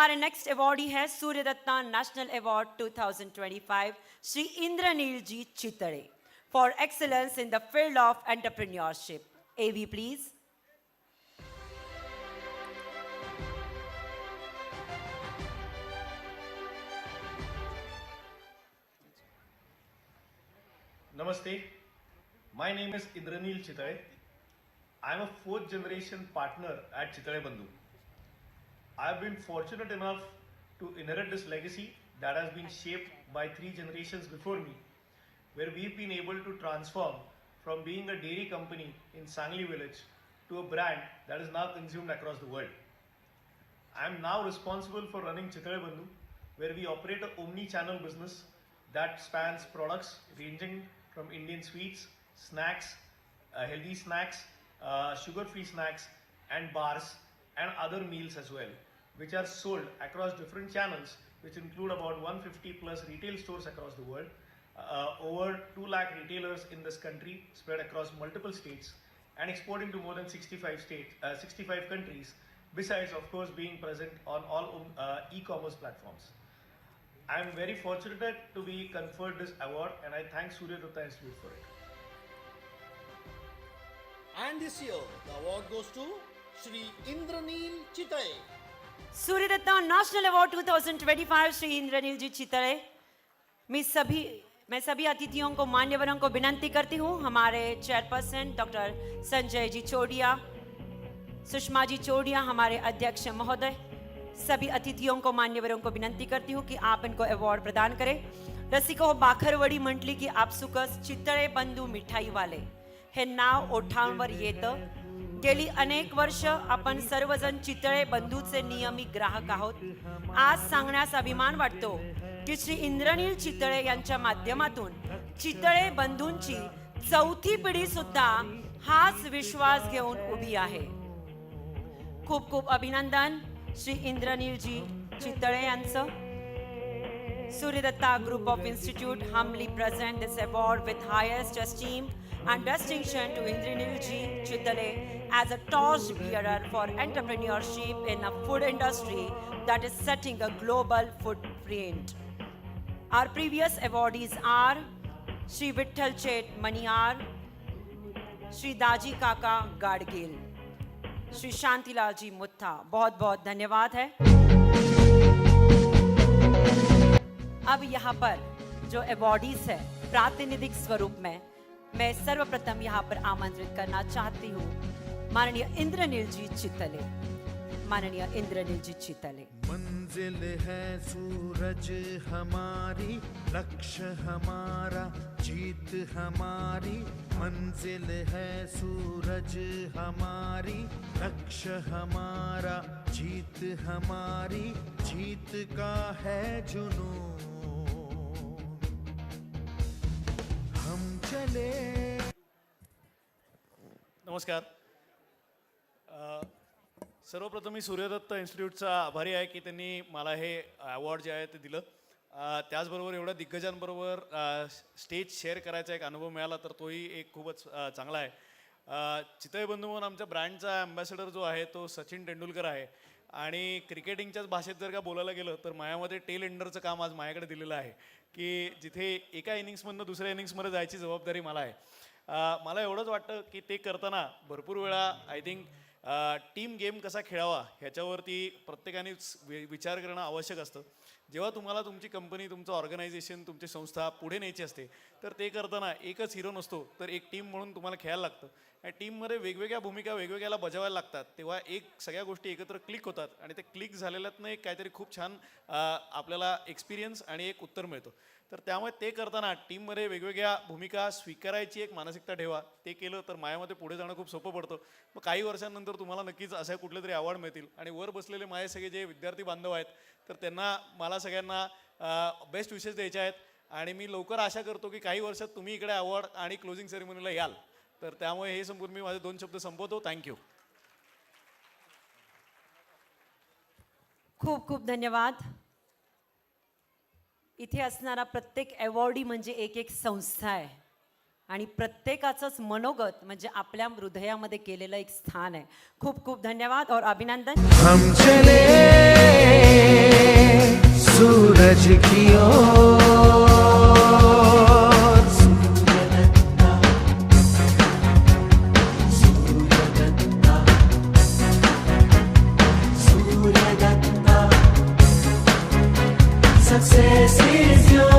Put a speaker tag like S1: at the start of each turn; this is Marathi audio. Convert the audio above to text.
S1: हमारे नेक्स्ट अवॉर्डी है Surya Datta national award 2025 Shri Indraneel G Chitade for excellence in the field of entrepreneurship. AV please.
S2: Namaste. My name is Indranil Chitale. I am a fourth generation partner at Chitale Bandhu. I have been fortunate enough to inherit this legacy that has been shaped by 3 generations before me, where we've been able to transform from being a dairy company in Sangli village to a brand that is now consumed across the world. I am now responsible for running Chitale Bandhu, where we operate an omni-channel business that spans products ranging from Indian sweets, snacks, healthy snacks, sugar-free snacks, and bars, and other meals as well, which are sold across different channels, which include about 150 plus retail stores across the world, over 2 lakh retailers in this country spread across multiple states, and exporting to more than 65 countries, besides of course being present on all e-commerce platforms. I am very fortunate to be conferred this award, and I thank Surya Dutta Institute for it.
S3: And this year, the award goes to Shri Indranil Chitale.
S1: सूर्य Datta national award 2025 Shri Indraneel G चितड़े. मैं सभी अतिथियों को, मान्यवरों को विनंती करती हूँ, हमारे चेयरपर्सन डॉक्टर संजय जी चोडिया, सुषमा जी चोडिया, हमारे अध्यक्ष महोदय, सभी अतिथियों को, मान्यवरों को विनंती करती हूँ की आप इनको अवॉर्ड प्रदान करें. रसिको बाखरवडी म्हटली की आपसुकच चितळे बंधू मिठाईवाले हे नाव ओठांवर येतं. गेली अनेक वर्ष आपण सर्वजण चितळे बंधूचे नियमित ग्राहक आहोत. आज सांगण्यास अभिमान वाटतो की श्री इंद्रनील चितळे यांच्या माध्यमातून चितळे बंधूंची 4थी पिढी सुद्धा हाच विश्वास घेऊन उभी आहे. खूप खूप अभिनंदन श्री इंद्रनील जी चितळे यांचं. Surya Datta Group of Institute humbly present this award with highest esteem and distinction to Indranil Ji Chitale as a torch bearer for entrepreneurship in a food industry that is setting a global footprint. Our previous awardees are Shri Vitthal Chet Maniyar, Shri Daji Kaka Gadgil, Shri Shantilal Ji Mutta. बहुत बहुत धन्यवाद है. अब यहाँ पर जो अवॉर्डीज है प्रातिनिधिक स्वरूप में मैं सर्वप्रथम यहाँ पर आमंत्रित करना चाहती हूँ माननीय इंद्रनील जी चितले. माननीय इंद्रनील जी चितले.
S4: मंजिल है सूरज हमारी, लक्ष्य हमारा, जीत हमारी. मंजिल है सूरज हमारी, लक्ष्य हमारा, जीत हमारी. जीत का है जुनून, हम चले.
S2: नमस्कार. सर्वप्रथम मी सूर्यदत्त इन्स्टिट्यूटचा आभारी आहे की त्यांनी मला हे अवॉर्ड जे आहे ते दिलं. त्याचबरोबर एवढ्या दिग्गजांबरोबर स्टेज शेअर करायचा एक अनुभव मिळाला, तर तोही एक खूपच चांगला आहे. चितळे बंधू म्हणून आमच्या ब्रँडचा ॲम्बॅसेडर जो आहे तो सचिन तेंडुलकर आहे. आणि क्रिकेटिंगच्याच भाषेत जर का बोलायला गेलं तर माझ्यामध्ये टेल एंडरचं काम आज माझ्याकडे दिलेलं आहे की जिथे एका इनिंग्समधनं दुसऱ्या इनिंग्समध्ये जायची जबाबदारी मला आहे. मला एवढंच वाटतं की ते करताना भरपूर वेळा आय थिंक टीम गेम कसा खेळावा ह्याच्यावरती प्रत्येकानेच विचार करणं आवश्यक असतं. जेव्हा तुम्हाला तुमची कंपनी, तुमचं ऑर्गनायझेशन, तुमची संस्था पुढे न्यायची असते तर ते करताना एकच हिरो नसतो, तर एक टीम म्हणून तुम्हाला खेळायला लागतं. आणि टीममध्ये वेगवेगळ्या भूमिका वेगवेगळ्याला बजावायला लागतात. तेव्हा एक सगळ्या गोष्टी एकत्र क्लिक होतात आणि ते क्लिक झालेल्यातनं एक काहीतरी खूप छान आपल्याला एक्सपिरियन्स आणि एक उत्तर मिळतं. तर त्यामुळे ते करताना टीममध्ये वेगवेगळ्या भूमिका स्वीकारायची एक मानसिकता ठेवा. ते केलं तर माझ्यामध्ये पुढे जाणं खूप सोपं पडतं. मग काही वर्षांनंतर तुम्हाला नक्कीच असे कुठले तरी अवॉर्ड मिळतील. आणि वर बसलेले माझे सगळे जे विद्यार्थी बांधव आहेत तर त्यांना मला सगळ्यांना बेस्ट विशेष द्यायचे आहेत. आणि मी लवकर आशा करतो की काही वर्षात तुम्ही इकडे अवॉर्ड आणि क्लोजिंग सेरेमनीला याल. तर त्यामुळे हे संपूर्ण मी माझे 2 शब्द संपवतो. थँक्यू.
S1: खूप खूप धन्यवाद. इथे असणारा प्रत्येक अवॉर्डी म्हणजे एक एक संस्था आहे आणि प्रत्येकाचंच मनोगत म्हणजे आपल्या हृदयामध्ये केलेलं एक स्थान आहे. खूप खूप धन्यवाद और अभिनंदन.
S4: हम चले सूरज की ओर।
S5: Success is yours.